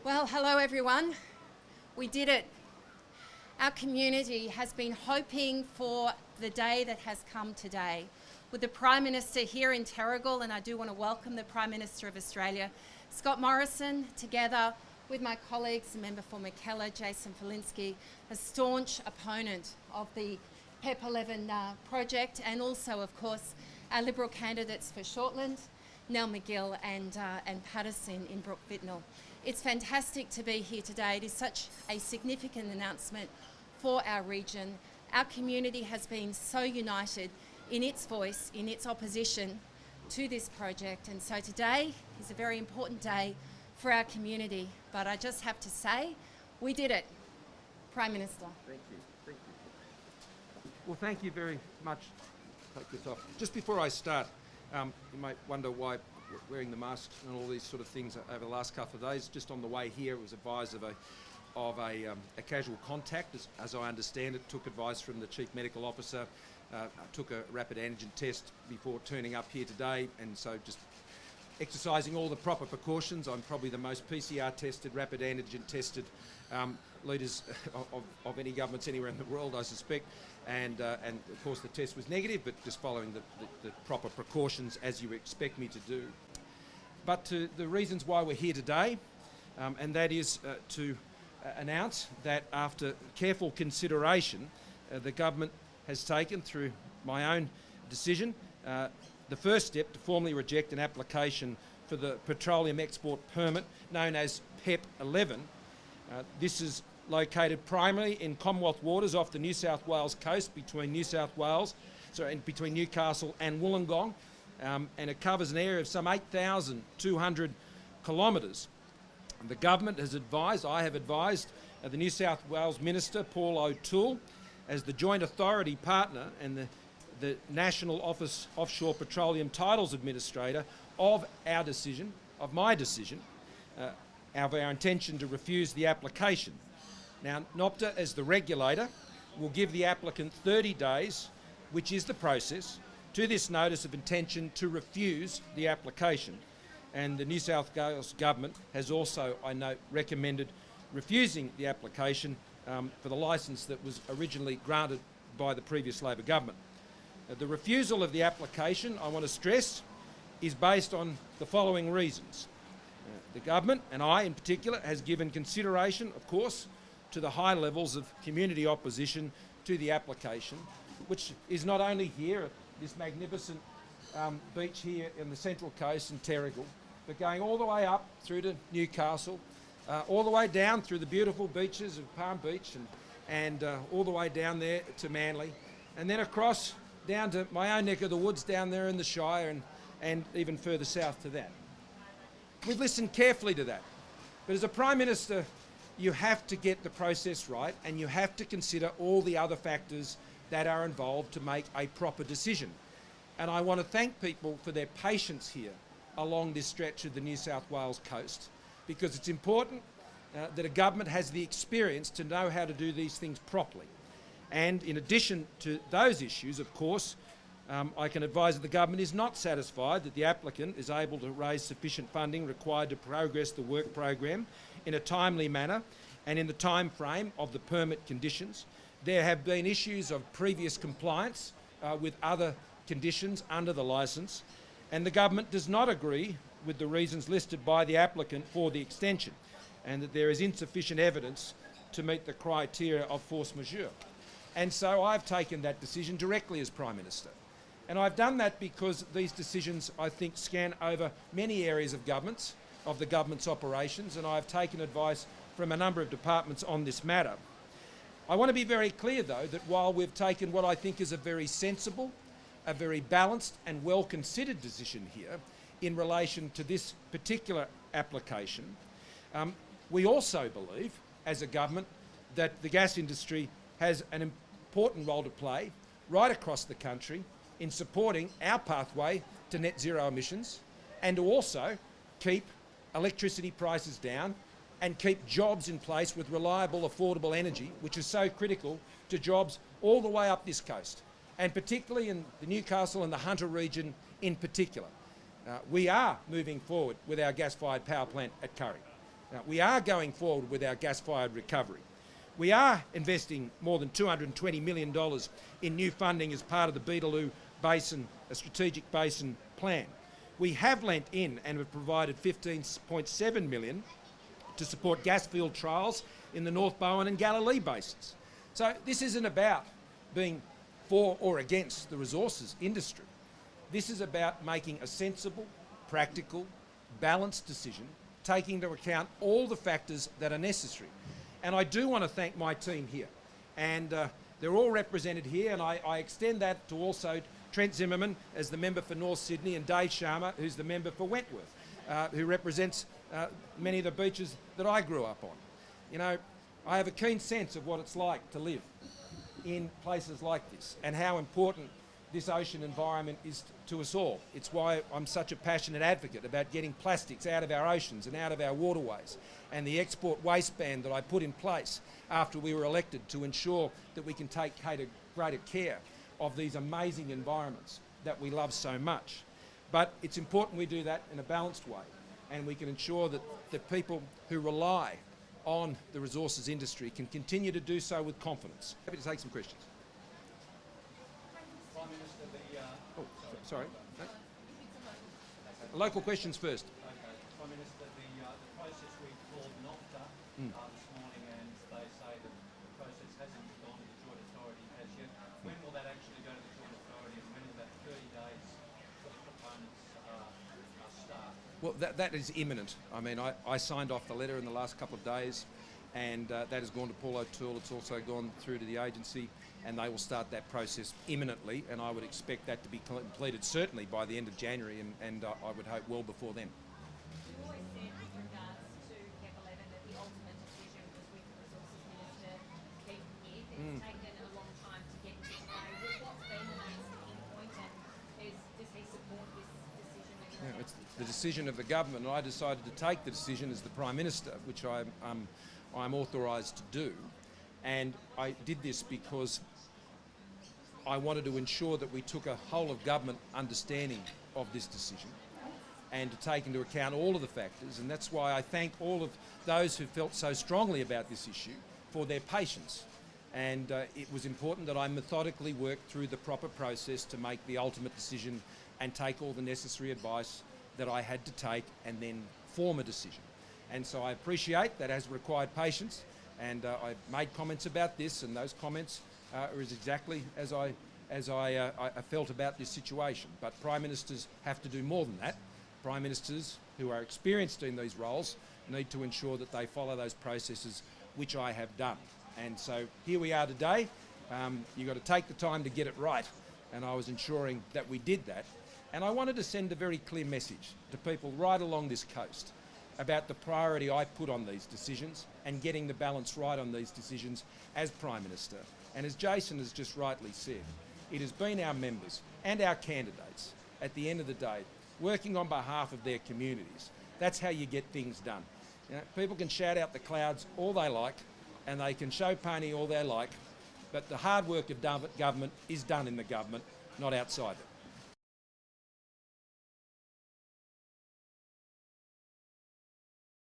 Well, hello everyone. We did it. Our community has been hoping for the day that has come today. With the Prime Minister here in Terrigal, and I do want to welcome the Prime Minister of Australia, Scott Morrison, together with my colleagues, the member for Mackellar, Jason Falinski, a staunch opponent of the PEP-11 project, and also, of course, our Liberal candidates for Shortland, Nell McGill and Patterson in Brook Vintnell. It's fantastic to be here today. It is such a significant announcement for our region. Our community has been so united in its voice, in its opposition to this project, and so today is a very important day for our community. But I just have to say, we did it. Prime Minister. Thank you. Thank you. Well, thank you very much. Take this off. Just before I start, you might wonder why wearing the masks and all these sort of things over the last couple of days. Just on the way here, it was advised of a casual contact, as I understand it. Took advice from the Chief Medical Officer, took a rapid antigen test before turning up here today, and so just exercising all the proper precautions. I'm probably the most PCR tested, rapid antigen tested leaders of any governments anywhere in the world, I suspect. And of course the test was negative, but just following the proper precautions as you expect me to do. But to the reasons why we're here today, and that is to announce that after careful consideration, the government has taken, through my own decision, the first step to formally reject an application for the petroleum export permit known as PEP-11. This is located primarily in Commonwealth waters off the New South Wales coast between between Newcastle and Wollongong, and it covers an area of some 8,200 kilometres. The government has advised, I have advised, the New South Wales Minister, Paul O'Toole, as the joint authority partner and the National Office Offshore Petroleum Titles Administrator, of my decision, of our intention to refuse the application. Now, NOPTA, as the regulator, will give the applicant 30 days, which is the process, to this notice of intention to refuse the application. And the New South Wales Government has also, I note, recommended refusing the application for the licence that was originally granted by the previous Labor government. The refusal of the application, I want to stress, is based on the following reasons. The government, and I in particular, has given consideration, of course, to the high levels of community opposition to the application, which is not only here at this magnificent beach here in the Central Coast in Terrigal, but going all the way up through to Newcastle, all the way down through the beautiful beaches of Palm Beach and all the way down there to Manly, and then across down to my own neck of the woods down there in the Shire and even further south to that. We've listened carefully to that, but as a Prime Minister, you have to get the process right, and you have to consider all the other factors that are involved to make a proper decision. And I want to thank people for their patience here along this stretch of the New South Wales coast, because it's important that a government has the experience to know how to do these things properly. And in addition to those issues, of course, I can advise that the government is not satisfied that the applicant is able to raise sufficient funding required to progress the work program in a timely manner and in the time frame of the permit conditions. There have been issues of previous compliance with other conditions under the licence, and the government does not agree with the reasons listed by the applicant for the extension, and that there is insufficient evidence to meet the criteria of force majeure. And so I've taken that decision directly as Prime Minister. And I've done that because these decisions, I think, scan over many areas of the government's operations, and I've taken advice from a number of departments on this matter. I want to be very clear, though, that while we've taken what I think is a very sensible, a very balanced and well-considered decision here in relation to this particular application, we also believe, as a government, that the gas industry has an important role to play right across the country in supporting our pathway to net zero emissions, and to also keep electricity prices down and keep jobs in place with reliable, affordable energy, which is so critical to jobs all the way up this coast, and particularly in the Newcastle and the Hunter region in particular. We are moving forward with our gas-fired power plant at Curry. We are going forward with our gas-fired recovery. We are investing more than $220 million in new funding as part of the Beetaloo Basin, a strategic basin plan. We have lent in and have provided $15.7 million to support gas field trials in the North Bowen and Galilee basins. So this isn't about being for or against the resources industry. This is about making a sensible, practical, balanced decision, taking into account all the factors that are necessary. And I do want to thank my team here. And they're all represented here, and I extend that to also Trent Zimmerman as the member for North Sydney, and Dave Sharma, who's the member for Wentworth, who represents many of the beaches that I grew up on. You know, I have a keen sense of what it's like to live in places like this and how important this ocean environment is to us all. It's why I'm such a passionate advocate about getting plastics out of our oceans and out of our waterways, and the export waste ban that I put in place after we were elected to ensure that we can take greater care of these amazing environments that we love so much. But it's important we do that in a balanced way, and we can ensure that people who rely on the resources industry can continue to do so with confidence. Happy to take some questions. Prime Minister, Sorry. No? Local questions first. Okay. Prime Minister, the process we called NOPTA this morning, and they say that the process hasn't gone to the Joint Authority as yet. When will that actually go to the Joint Authority, and when will that 30 days for the proponents start? Well, that is imminent. I mean, I signed off the letter in the last couple of days, and that has gone to Paul O'Toole. It's also gone through to the agency, and they will start that process imminently, and I would expect that to be completed certainly by the end of January, and I would hope well before then. You always said with regards to PEP-11 that the ultimate decision was with the Resources Minister, Keith Gibb. It's taken a long time to get to today. What's been the main sticking point, and does he support this decision? Yeah, it's the decision of the government, and I decided to take the decision as the Prime Minister, which I'm authorised to do. And I did this because I wanted to ensure that we took a whole of government understanding of this decision and to take into account all of the factors, and that's why I thank all of those who felt so strongly about this issue for their patience. And it was important that I methodically work through the proper process to make the ultimate decision and take all the necessary advice that I had to take and then form a decision. And so I appreciate that has required patience, and I made comments about this, and those comments are exactly as I felt about this situation. But Prime Ministers have to do more than that. Prime Ministers who are experienced in these roles need to ensure that they follow those processes, which I have done. And so here we are today. You've got to take the time to get it right, and I was ensuring that we did that. And I wanted to send a very clear message to people right along this coast about the priority I put on these decisions and getting the balance right on these decisions as Prime Minister. And as Jason has just rightly said, it has been our members and our candidates, at the end of the day, working on behalf of their communities. That's how you get things done. You know, people can shout out the clouds all they like, and they can show pony all they like, but the hard work of government is done in the government, not outside it.